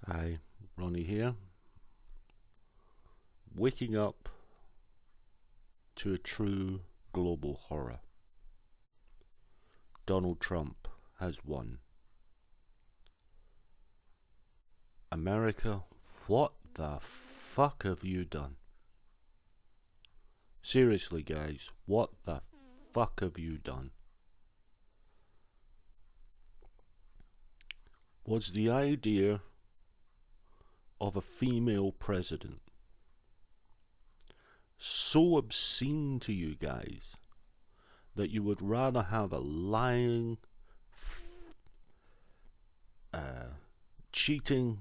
Hi, Ronnie here. Waking up to a true global horror. Donald Trump has won. America, what the fuck have you done? Seriously, guys, what the fuck have you done? Was the idea of a female president so obscene to you guys that you would rather have a lying, cheating,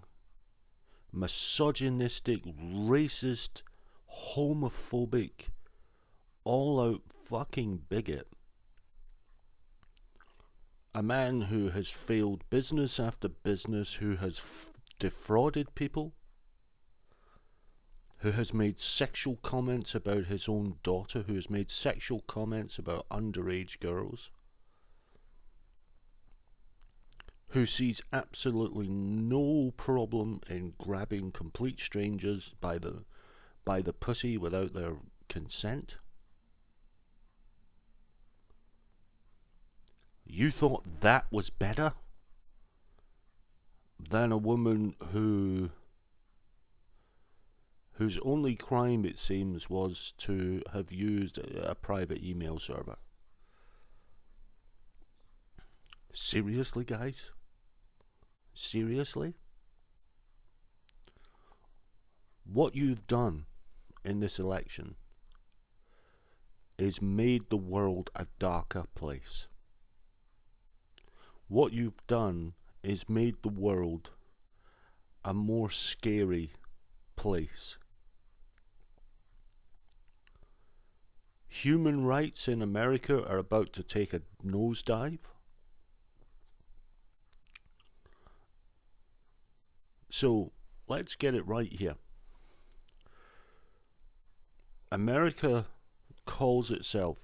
misogynistic, racist, homophobic, all-out fucking bigot, a man who has failed business after business, who has defrauded people, who has made sexual comments about his own daughter, who has made sexual comments about underage girls, who sees absolutely no problem in grabbing complete strangers by the pussy without their consent. You thought that was better than a woman whose only crime, it seems, was to have used a private email server. Seriously, guys? Seriously? What you've done in this election is made the world a darker place. What you've done is made the world a more scary place. Human rights in America are about to take a nosedive. So let's get it right here. America calls itself,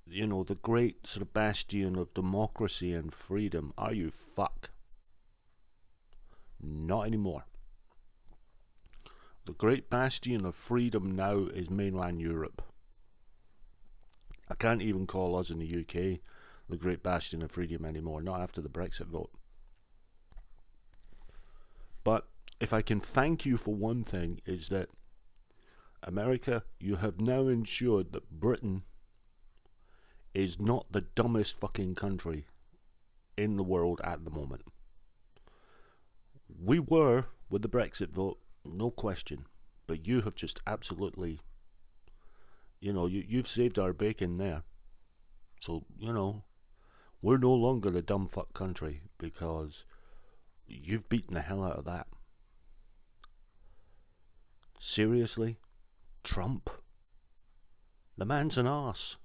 the great sort of bastion of democracy and freedom. Are you fuck? Not anymore. The great bastion of freedom now is mainland Europe. I can't even call us in the UK the great bastion of freedom anymore, not after the Brexit vote. But if I can thank you for one thing, is that America, you have now ensured that Britain is not the dumbest fucking country in the world at the moment. We were with the Brexit vote, no question, but you have just absolutely, you've saved our bacon there. So, we're no longer the dumb fuck country because you've beaten the hell out of that. Seriously? Trump? The man's an arse.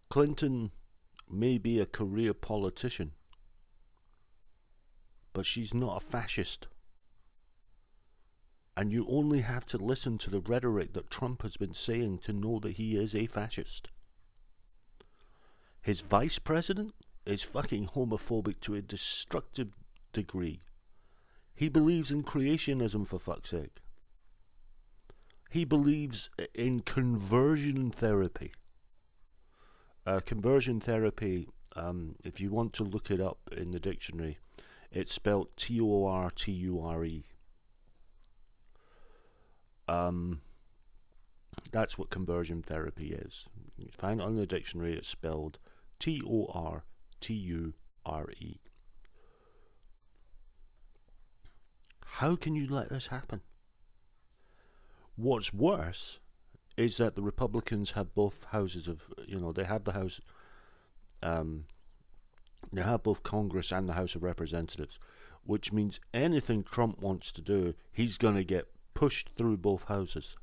Clinton may be a career politician, but she's not a fascist. And you only have to listen to the rhetoric that Trump has been saying to know that he is a fascist. His vice president is fucking homophobic to a destructive degree. He believes in creationism, for fuck's sake. He believes in conversion therapy. Conversion therapy, if you want to look it up in the dictionary, it's spelled Torture. That's what conversion therapy is. You find it on the dictionary, it's spelled Torture. How can you let this happen? What's worse is that the Republicans have both houses of, they have the House, they have both Congress and the House of Representatives, which means anything Trump wants to do, he's going to get pushed through both houses.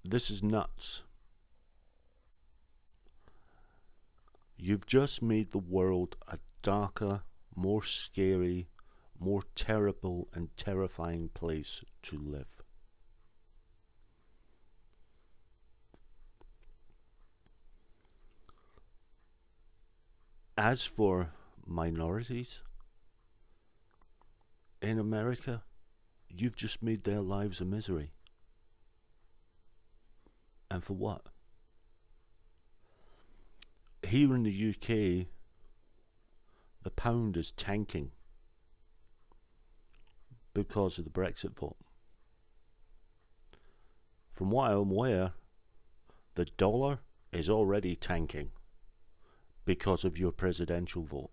This is nuts. You've just made the world a darker, more scary, more terrible and terrifying place to live. As for minorities in America, you've just made their lives a misery. And for what? Here in the UK, the pound is tanking because of the Brexit vote. From what I'm aware, the dollar is already tanking because of your presidential vote.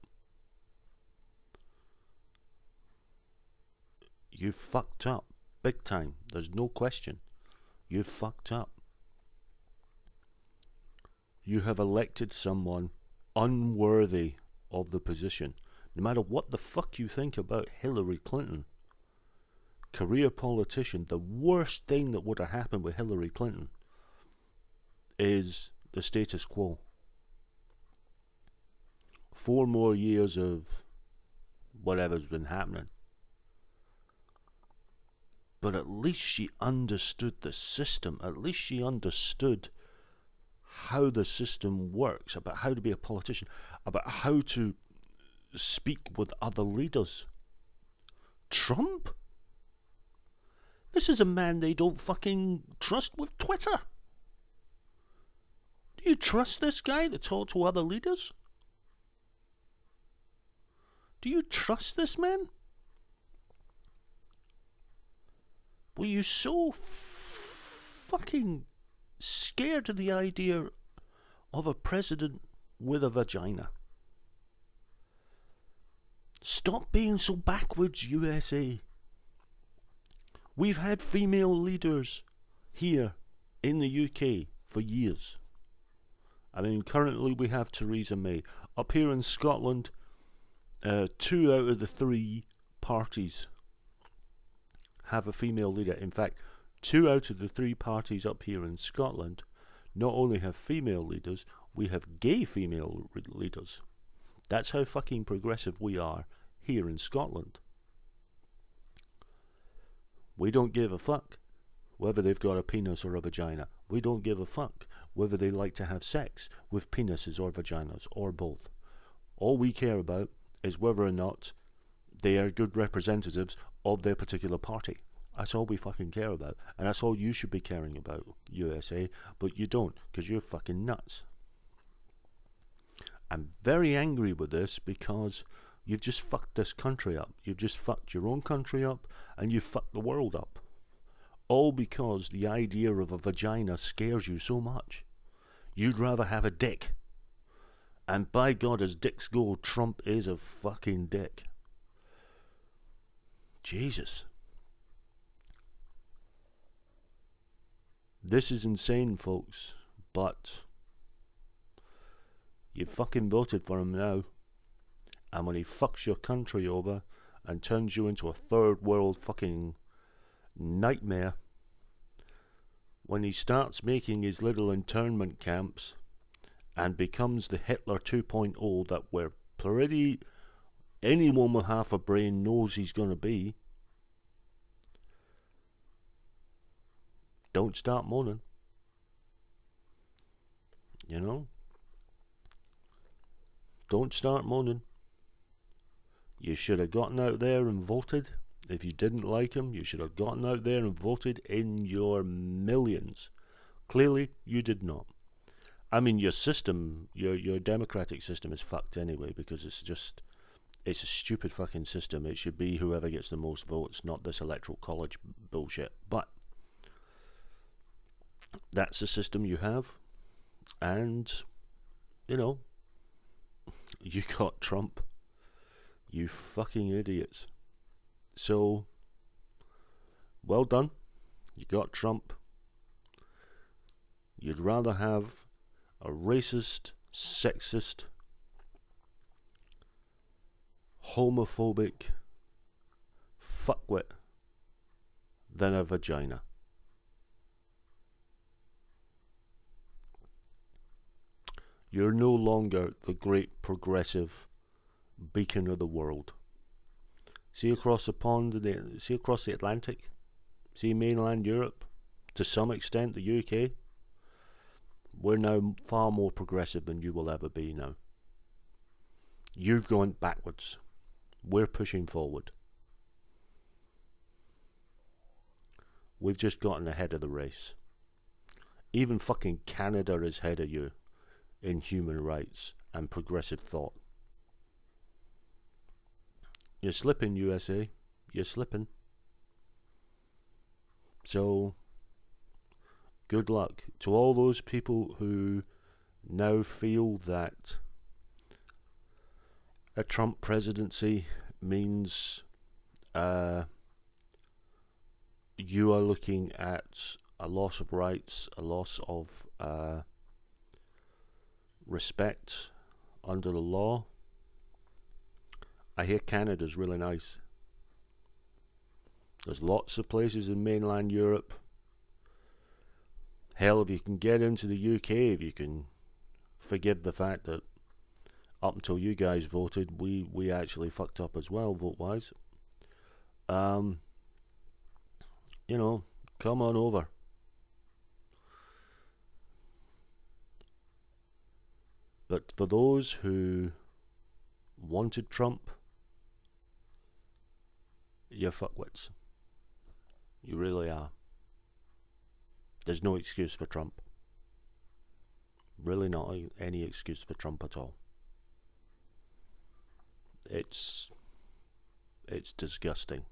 You fucked up big time. There's no question. You fucked up. You have elected someone unworthy of the position. No matter what the fuck you think about Hillary Clinton, career politician, the worst thing that would have happened with Hillary Clinton is the status quo. 4 more years of whatever's been happening. But at least she understood the system. At least she understood how the system works, about how to be a politician, about how to speak with other leaders. Trump? This is a man they don't fucking trust with Twitter. Do you trust this guy to talk to other leaders? Do you trust this man? Were you so fucking scared of the idea of a president with a vagina? Stop being so backwards, USA. We've had female leaders here in the UK for years. I mean, currently we have Theresa May. Up here in Scotland, 2 out of the 3 parties have a female leader. In fact, 2 out of the 3 parties up here in Scotland not only have female leaders, we have gay female leaders. That's how fucking progressive we are here in Scotland. We don't give a fuck whether they've got a penis or a vagina. We don't give a fuck whether they like to have sex with penises or vaginas or both. All we care about is whether or not they are good representatives of their particular party. That's all we fucking care about. And that's all you should be caring about, USA. But you don't, because you're fucking nuts. I'm very angry with this because you've just fucked this country up. You've just fucked your own country up, and you've fucked the world up. All because the idea of a vagina scares you so much. You'd rather have a dick. And by God, as dicks go, Trump is a fucking dick. Jesus. This is insane, folks, but you fucking voted for him now. And when he fucks your country over and turns you into a third world fucking nightmare, when he starts making his little internment camps and becomes the Hitler 2.0 that we're pretty, anyone with half a brain knows he's going to be, don't start moaning. You know? Don't start moaning. You should have gotten out there and voted. If you didn't like him, you should have gotten out there and voted in your millions. Clearly, you did not. I mean, your system, your democratic system is fucked anyway, because it's a stupid fucking system. It should be whoever gets the most votes, not this electoral college bullshit. But that's the system you have, and, you know, you got Trump. You fucking idiots. So, well done. You got Trump. You'd rather have a racist, sexist, homophobic fuckwit than a vagina. You're no longer the great progressive beacon of the world. See across the pond, see across the Atlantic, see mainland Europe, to some extent the UK. We're now far more progressive than you will ever be now. You've gone backwards. We're pushing forward. We've just gotten ahead of the race. Even fucking Canada is ahead of you in human rights and progressive thought. You're slipping, USA. You're slipping. So, good luck to all those people who now feel that a Trump presidency means you are looking at a loss of rights, a loss of respect under the law. I hear Canada's really nice. There's lots of places in mainland Europe. Hell, if you can get into the UK, if you can forgive the fact that up until you guys voted, we actually fucked up as well, vote-wise. You know, come on over. But for those who wanted Trump, you're fuckwits. You really are. There's no excuse for Trump. Really not any excuse for Trump at all. It's disgusting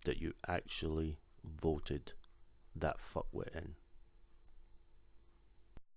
that you actually voted that fuckwit in.